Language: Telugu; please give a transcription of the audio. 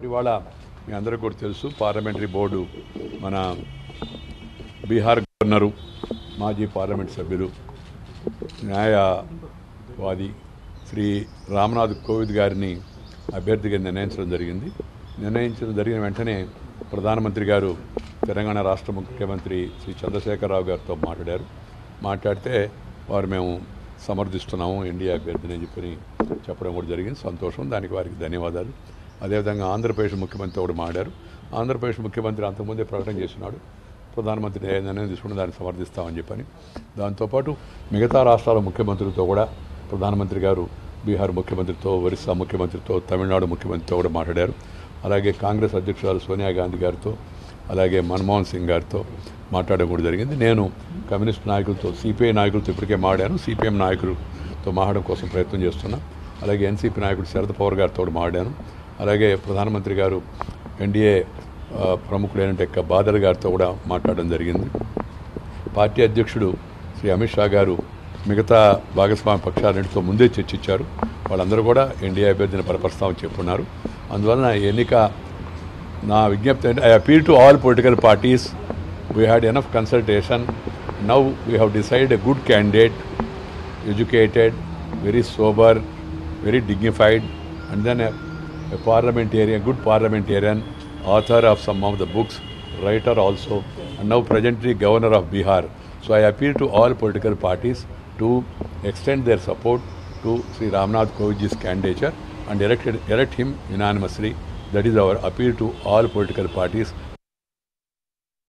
ఇవాళ మీ అందరికీ కూడా తెలుసు పార్లమెంటరీ బోర్డు మన బీహార్ గవర్నరు మాజీ పార్లమెంట్ సభ్యులు న్యాయవాది శ్రీ రామ్నాథ్ కోవింద్ గారిని అభ్యర్థిగా నిర్ణయించడం జరిగిన వెంటనే ప్రధానమంత్రి గారు తెలంగాణ రాష్ట్ర ముఖ్యమంత్రి శ్రీ చంద్రశేఖరరావు గారితో మాట్లాడితే వారు మేము సమర్థిస్తున్నాము ఎన్డీఏ అభ్యర్థిని అని చెప్పడం కూడా జరిగింది. సంతోషం, దానికి వారికి ధన్యవాదాలు. అదేవిధంగా ఆంధ్రప్రదేశ్ ముఖ్యమంత్రి కూడా మాట్లాడారు. ఆంధ్రప్రదేశ్ ముఖ్యమంత్రి అంతకుముందే ప్రకటన చేస్తున్నాడు, ప్రధానమంత్రి నిర్ణయం తీసుకుని దాన్ని సమర్థిస్తామని చెప్పని. దాంతోపాటు మిగతా రాష్ట్రాల ముఖ్యమంత్రులతో కూడా ప్రధానమంత్రి గారు బీహార్ ముఖ్యమంత్రితో, ఒరిస్సా ముఖ్యమంత్రితో, తమిళనాడు ముఖ్యమంత్రితో కూడా మాట్లాడారు. అలాగే కాంగ్రెస్ అధ్యక్షురాలు సోనియా గాంధీ గారితో, అలాగే మన్మోహన్ సింగ్ గారితో మాట్లాడడం కూడా జరిగింది. నేను కమ్యూనిస్ట్ నాయకులతో, సిపిఐ నాయకులతో ఇప్పటికే మాట్లాడాను, సిపిఎం నాయకులతో మాట్లాడడం కోసం ప్రయత్నం చేస్తున్నా. అలాగే ఎన్సీపీ నాయకుడు శరద్ పవార్ గారితో మాట్లాడాను. అలాగే ప్రధానమంత్రి గారు ఎన్డీఏ ప్రముఖులైన బాదల్ గారితో కూడా మాట్లాడడం జరిగింది. పార్టీ అధ్యక్షుడు శ్రీ అమిత్ షా గారు మిగతా భాగస్వామ్య పక్షాలన్నింటితో ముందే చర్చించారు. వాళ్ళందరూ కూడా ఎన్డీఏ అభ్యర్థిని బలపరుస్తామని చెప్పున్నారు. అందువలన ఎన్నిక నా విజ్ఞప్తి అంటే, I appeal to all political parties, we had enough consultation, now we have decide a good candidate, educated, very sober, very dignified, and then a parliamentarian, good parliamentarian, author of some of the books, writer also, and now presently governor of Bihar. So I appeal to all political parties to extend their support to Sri Ramnath Kovindji's candidature and elect him unanimously. That is our appeal to all political parties.